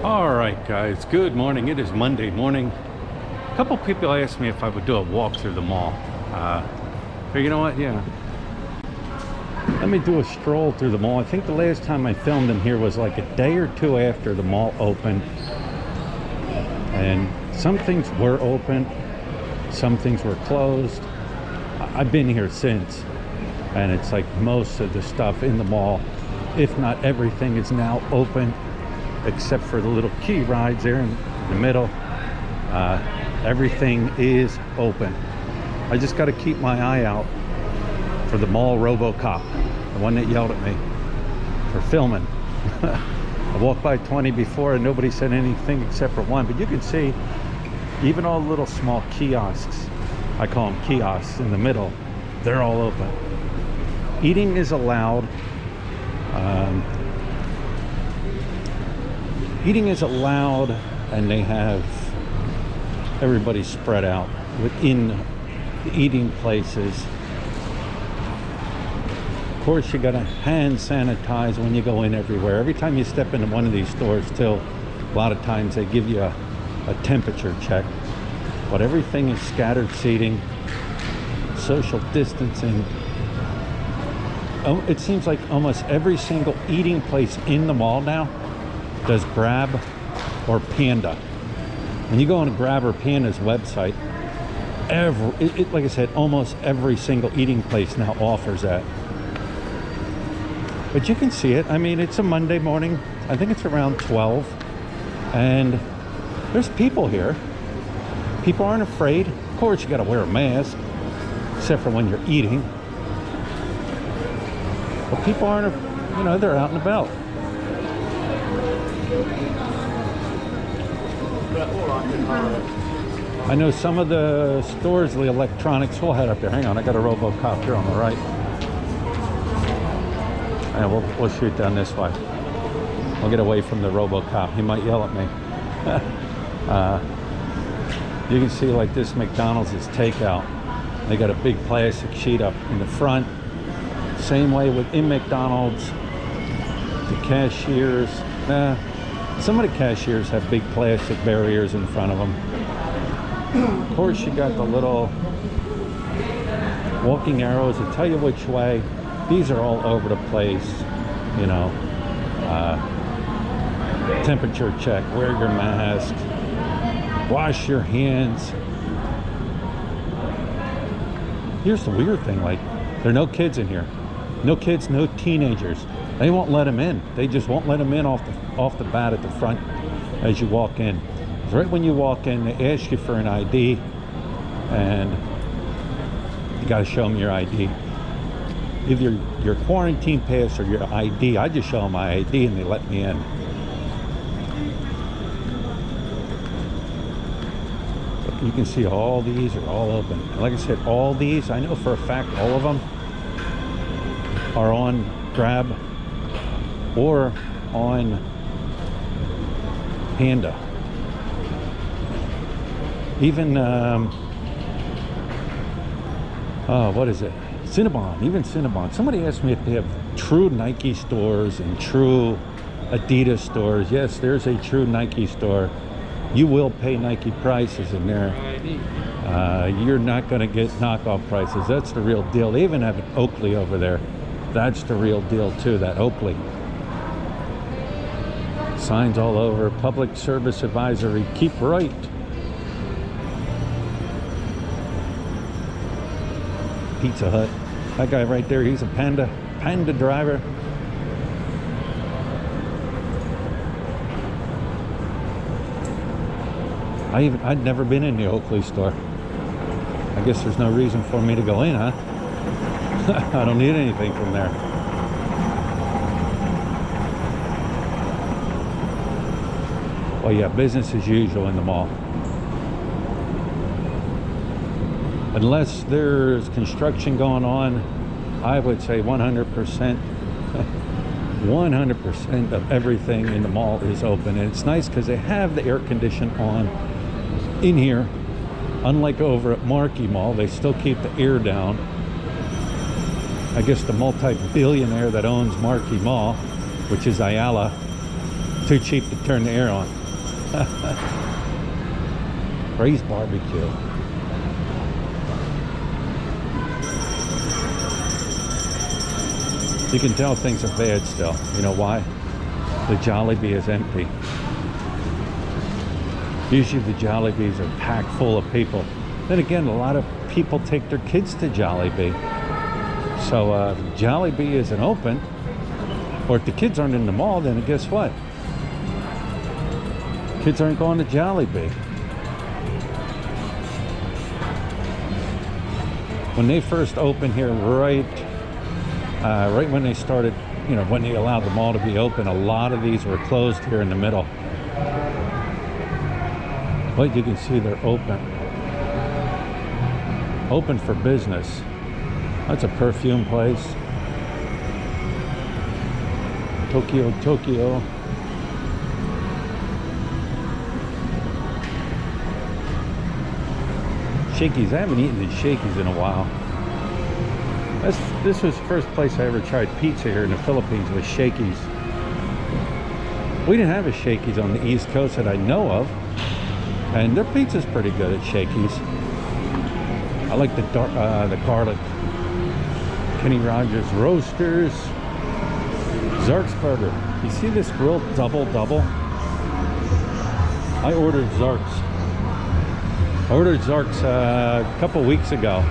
All right, guys, good morning. It is Monday morning. A couple people asked me if I would do a walk through the mall. But you know what? Yeah. Let me do a stroll through the mall. I think the last time I filmed in here was like a day or two after the mall opened. And some things were open, some things were closed. I've been here since, and it's like most of the stuff in the mall, if not everything, is now open, except for the little key rides there in the middle. Everything is open. I just got to keep my eye out for the mall RoboCop, the one that yelled at me for filming. I walked by 20 before and nobody said anything except for one, but you can see even all the little small kiosks, I call them kiosks, in the middle, they're all open. Eating is allowed. Eating is allowed, and they have everybody spread out within the eating places. Of course, you gotta hand sanitize when you go in everywhere. Every time you step into one of these stores, still, a lot of times they give you a temperature check. But everything is scattered seating, social distancing. It seems like almost every single eating place in the mall now does Grab or Panda. When you go on Grab or Panda's website, like I said, almost every single eating place now offers that. But you can see it. I mean, it's a Monday morning. I think it's around 12. And there's people here. People aren't afraid. Of course, you got to wear a mask, except for when you're eating. But people aren't, you know, they're out and about. I know some of the stores, the electronics, we'll head up there. Hang on, I got a RoboCop here on the right. And we'll shoot down this way. We'll get away from the RoboCop. He might yell at me. You can see like this McDonald's is takeout. They got a big plastic sheet up in the front. Same way within McDonald's. The cashiers, some of the cashiers have big plastic barriers in front of them. Of course, you got the little walking arrows that tell you which way. These are all over the place, you know. Temperature check, wear your mask, wash your hands. Here's the weird thing, like, there are no kids in here. No kids, no teenagers. They won't let them in. They just won't let them in off the bat at the front as you walk in. Right when you walk in, they ask you for an ID, and you got to show them your ID. Either your quarantine pass or your ID. I just show them my ID and they let me in. But you can see all these are all open. And like I said, all these, I know for a fact all of them are on Grab or on Panda. Even what is it? Cinnabon, even Cinnabon. Somebody asked me if they have true Nike stores and true Adidas stores. Yes, there's a true Nike store. You will pay Nike prices in there. You're not going to get knockoff prices. That's the real deal. They even have an Oakley over there. That's the real deal too, that Oakley. Signs all over. Public service advisory. Keep right. Pizza Hut. That guy right there, he's a Panda driver. I'd never been in the Oakley store. I guess there's no reason for me to go in, huh? I don't need anything from there. Well, yeah, business as usual in the mall. Unless there's construction going on, I would say 100%, 100% of everything in the mall is open. And it's nice because they have the air condition on in here. Unlike over at Marquee Mall, they still keep the air down. I guess the multi-billionaire that owns Marquee Mall, which is Ayala, Too cheap to turn the air on. Ray's barbecue. You can tell things are bad still. You know why? The Jollibee is empty. Usually the Jollibees are packed full of people. Then again, a lot of people take their kids to Jollibee. So if Jollibee isn't open, or if the kids aren't in the mall, then guess what? Kids aren't going to Jollibee. When they first opened here, right when they started, you know, when they allowed the mall to be open, a lot of these were closed here in the middle. But you can see they're open. Open for business. That's a perfume place. Tokyo, Tokyo. Shakey's. I haven't eaten at Shakey's in a while. This was the first place I ever tried pizza here in the Philippines, was Shakey's. We didn't have a Shakey's on the East Coast that I know of, and their pizza's pretty good at Shakey's. I like the garlic. Kenny Rogers Roasters. Zark's Burger. You see this grilled double? I ordered Zark's. I ordered Zark's a couple weeks ago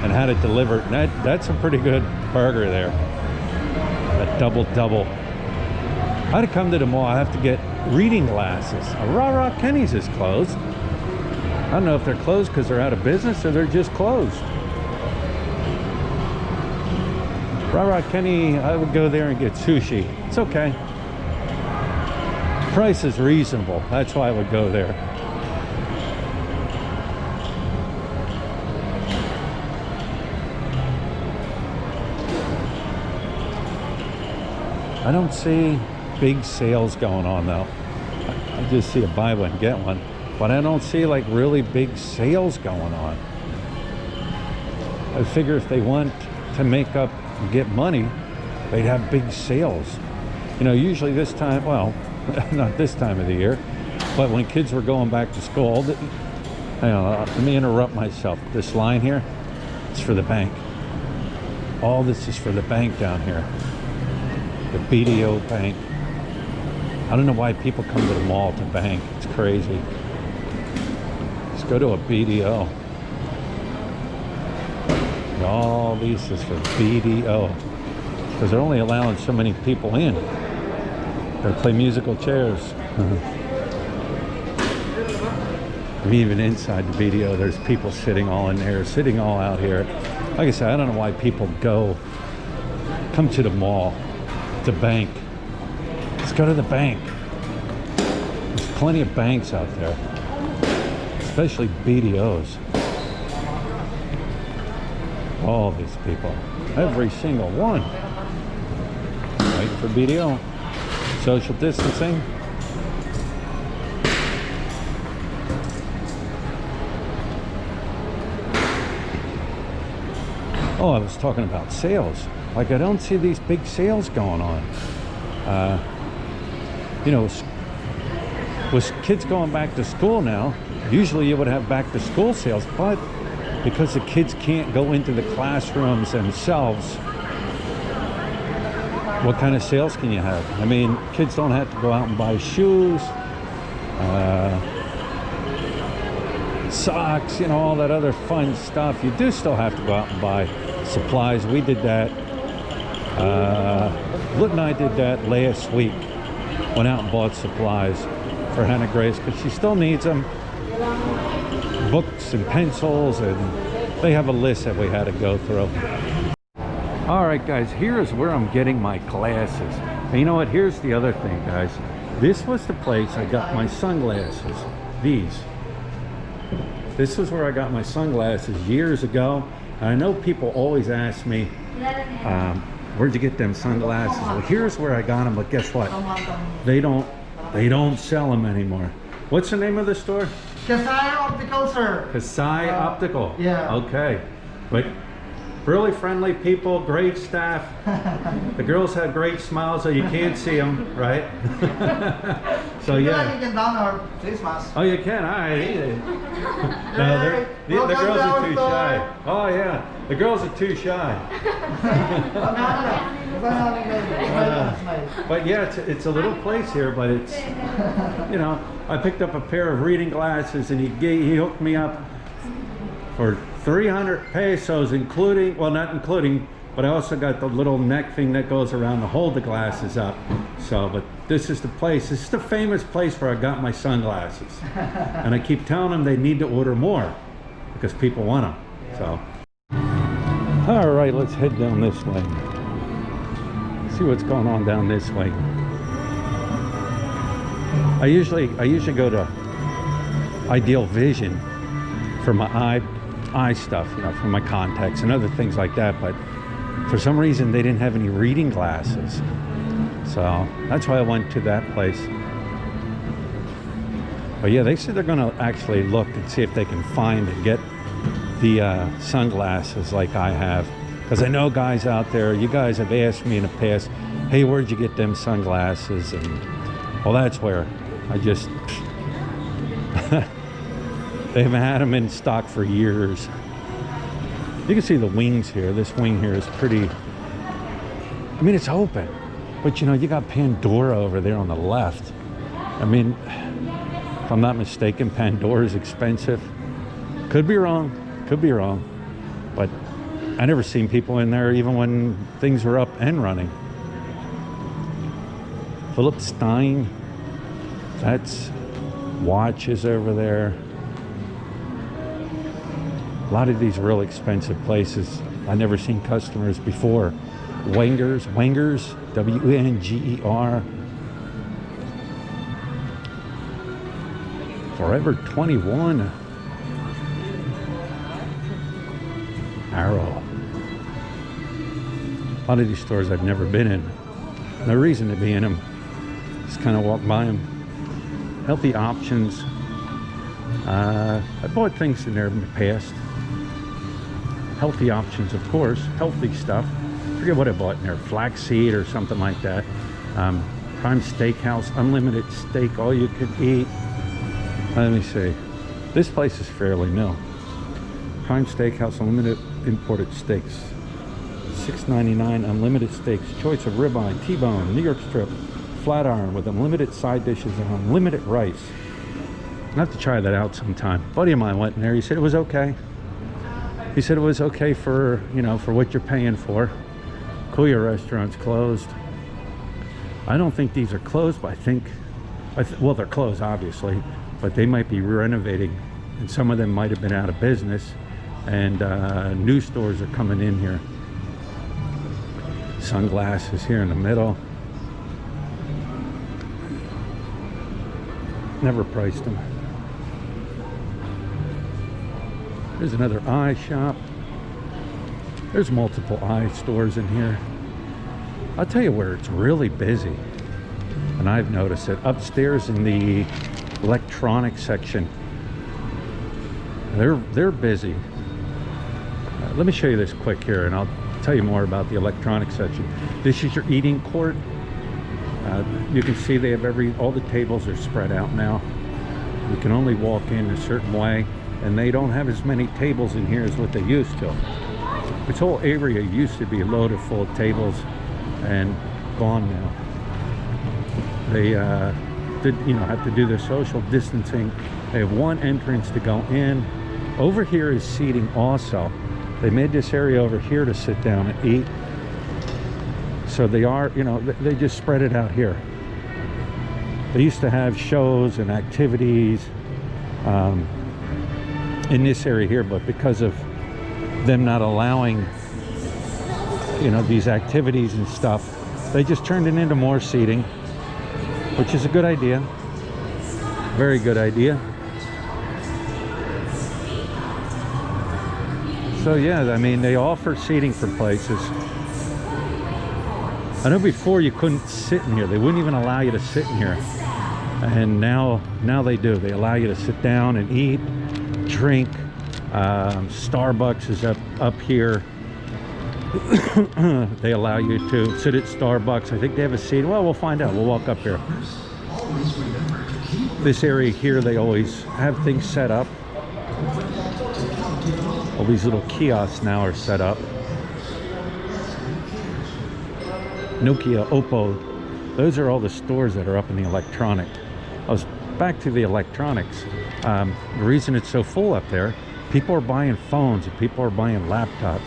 and had it delivered. And that's a pretty good burger there. That double. I had to come to the mall. I have to get reading glasses. Rah Kenny's is closed. I don't know if they're closed because they're out of business or they're just closed. Rah Kenny, I would go there and get sushi. It's okay. Price is reasonable. That's why I would go there. I don't see big sales going on though. I just see a buy one, get one. But I don't see like really big sales going on. I figure if they want to make up and get money, they'd have big sales. You know, usually this time, well, not this time of the year, but when kids were going back to school, let me interrupt myself. This line here, it's for the bank. All this is for the bank down here. The BDO bank. I don't know why people come to the mall to bank. It's crazy. Let's go to a BDO. All these is for BDO because they're only allowing so many people in. Gotta play musical chairs. Even inside the BDO, there's people sitting all in there, sitting all out here. Like I said, I don't know why people come to the mall, the bank. Let's go to the bank. There's plenty of banks out there, especially BDOs. All these people, every single one. Wait for BDO. Social distancing. Oh, I was talking about sales. Like, I don't see these big sales going on. You know, with kids going back to school now, usually you would have back to school sales, but because the kids can't go into the classrooms themselves, what kind of sales can you have? I mean, kids don't have to go out and buy shoes, socks, you know, all that other fun stuff. You do still have to go out and buy supplies. We did that. Lit and I did that last week. Went out and bought supplies for Hannah Grace because she still needs them. Books and pencils, and they have a list that we had to go through. All right, guys, here's where I'm getting my glasses. And you know what? Here's the other thing, guys. This was the place I got my sunglasses. These. This was where I got my sunglasses years ago. And I know people always ask me, where'd you get them sunglasses? Well, here's where I got them, but guess what? They don't sell them anymore. What's the name of the store? Kasai Optical, sir. Kasai Optical. Yeah. Okay. But really friendly people, great staff. The girls have great smiles, so you can't see them, right? So yeah. You can don our face mask. Oh, you can? All right. No, the girls are too shy. Oh yeah, the girls are too shy. But yeah, it's a little place here, but it's, you know, I picked up a pair of reading glasses and he hooked me up for 300 pesos, including, well, not including, but I also got the little neck thing that goes around to hold the glasses up. So, but this is the place. This is the famous place where I got my sunglasses. And I keep telling them they need to order more because people want them. So, all right, let's head down this way. See what's going on down this way. I usually go to Ideal Vision for my eye stuff, you know, for my contacts and other things like that, but for some reason they didn't have any reading glasses, so that's why I went to that place. But yeah, they said they're gonna actually look and see if they can find and get the sunglasses like I have, because I know guys out there, you guys have asked me in the past, hey, where'd you get them sunglasses? And well, that's where I just they haven't had them in stock for years. You can see the wings here. This wing here is pretty, I mean, it's open, but you know, you got Pandora over there on the left. I mean, if I'm not mistaken, Pandora is expensive. Could be wrong, but I never seen people in there even when things were up and running. Philip Stein, that's watches over there. A lot of these real expensive places I never seen customers before. Wengers, W-E-N-G-E-R. Forever 21. Arrow. A lot of these stores I've never been in. No reason to be in them. Just kind of walk by them. Healthy Options. I bought things in there in the past. Healthy Options, of course. Healthy stuff. I forget what I bought in there. Flaxseed or something like that. Prime Steakhouse. Unlimited steak. All you could eat. Let me see. This place is fairly new. Prime Steakhouse. Unlimited imported steaks. $6.99. Unlimited steaks. Choice of ribeye, T-bone, New York strip, flat iron with unlimited side dishes and unlimited rice. I have to try that out sometime. A buddy of mine went in there. He said it was okay. He said it was okay for, you know, for what you're paying for. Kuya restaurant's closed. I don't think these are closed, but I think, well, they're closed obviously, but they might be renovating, and some of them might have been out of business, and new stores are coming in here. Sunglasses here in the middle. Never priced them. There's another eye shop. There's multiple eye stores in here. I'll tell you where it's really busy, and I've noticed it upstairs in the electronics section. They're busy. Let me show you this quick here, and I'll tell you more about the electronics section. This is your eating court. You can see they have all the tables are spread out now. You can only walk in a certain way, and they don't have as many tables in here as what they used to. This whole area used to be loaded full of tables and gone now. They have to do their social distancing. They have one entrance to go in. Over here is seating also. They made this area over here to sit down and eat. So they are, you know, they just spread it out here. They used to have shows and activities in this area here, but because of them not allowing, you know, these activities and stuff, they just turned it into more seating, which is a good idea. Very good idea. So yeah, I mean, they offer seating for places. I know before you couldn't sit in here. They wouldn't even allow you to sit in here. And now they do. They allow you to sit down and eat, drink. Starbucks is up here. They allow you to sit at Starbucks. I think they have a seat. Well, we'll find out. We'll walk up here. This area here, they always have things set up. All these little kiosks now are set up. Nokia, Oppo, those are all the stores that are up in the electronic. I was back to the electronics. The reason it's so full up there, people are buying phones and people are buying laptops.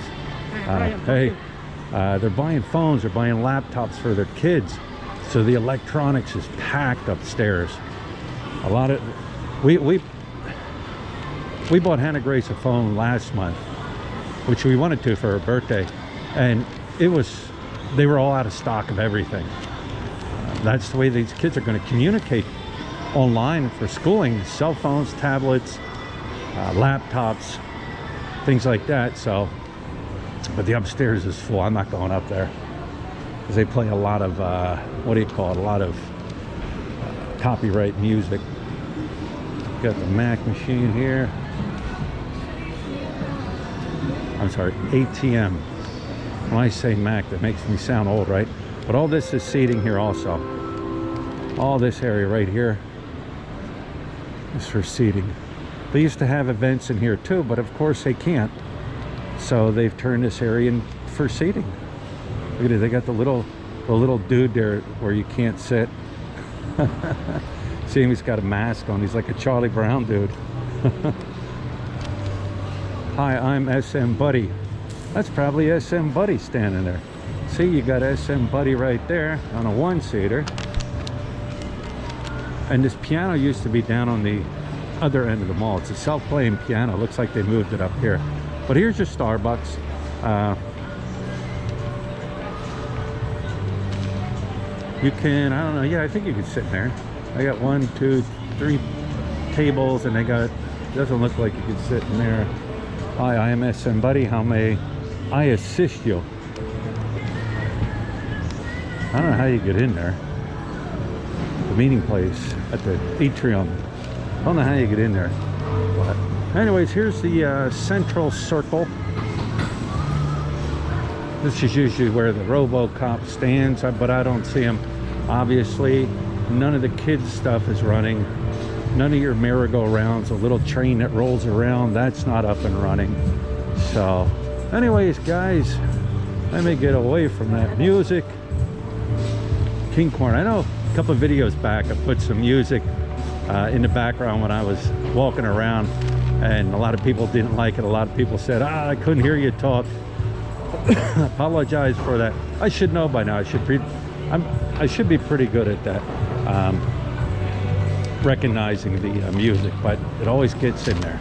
They're buying phones, they're buying laptops for their kids. So the electronics is packed upstairs. A lot of, we bought Hannah Grace a phone last month, which we wanted to for her birthday, and they were all out of stock of everything. That's the way these kids are going to communicate online for schooling: cell phones, tablets, laptops, things like that. So, but the upstairs is full. I'm not going up there because they play a lot of what do you call it, a lot of copyright music. Got the Mac machine here. I'm sorry, ATM. When I say Mac, that makes me sound old, right? But all this is seating here also. All this area right here is for seating. They used to have events in here too, but of course they can't. So they've turned this area in for seating. Look at it, they got the little dude there where you can't sit. See him, he's got a mask on. He's like a Charlie Brown dude. Hi, I'm SM Buddy. That's probably SM Buddy standing there. See, you got SM Buddy right there on a one-seater. And this piano used to be down on the other end of the mall. It's a self-playing piano. Looks like they moved it up here. But here's your Starbucks. You can, I don't know, yeah, I think you can sit in there. I got 1, 2, 3 tables, and they got, doesn't look like you can sit in there. Hi, I am SM Buddy. How may I assist you? I don't know how you get in there. The meeting place at the atrium. I don't know how you get in there. But anyways, here's the central circle. This is usually where the RoboCop stands, but I don't see him. Obviously, none of the kids' stuff is running. None of your merry-go-rounds, a little train that rolls around, that's not up and running. So, anyways, guys, let me get away from that music. King Corn. I know a couple of videos back I put some music in the background when I was walking around, and a lot of people didn't like it. A lot of people said, I couldn't hear you talk. Apologize for that. I should know by now. I should be pretty good at that, recognizing the music, but it always gets in there.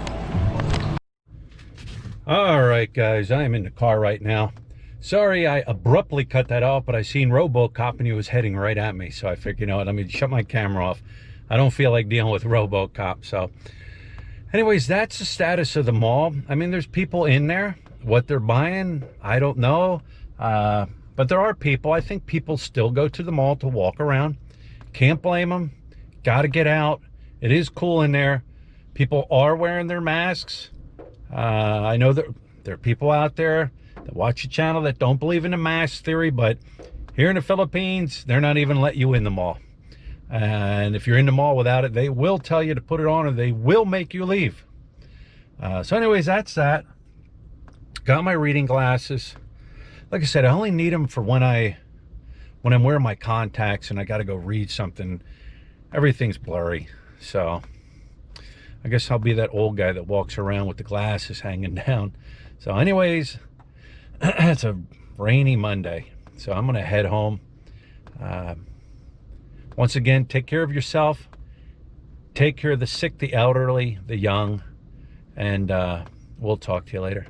All right, guys, I am in the car right now. Sorry I abruptly cut that off, but I seen RoboCop and he was heading right at me, so I figured, you know what, let me shut my camera off. I don't feel like dealing with RoboCop. So anyways, that's the status of the mall. I mean, there's people in there. What they're buying, I don't know, but there are people. I think people still go to the mall to walk around. Can't blame them. Got to get out. It is cool in there. People are wearing their masks. I know that there are people out there that watch the channel that don't believe in the mask theory, but here in the Philippines, they're not even letting you in the mall. And if you're in the mall without it, they will tell you to put it on, or they will make you leave. So anyways, that's that. Got my reading glasses. Like I said, I only need them for when I'm wearing my contacts and I got to go read something. Everything's blurry. So I guess I'll be that old guy that walks around with the glasses hanging down. So anyways, it's a rainy Monday. So I'm going to head home. Once again, take care of yourself. Take care of the sick, the elderly, the young. And we'll talk to you later.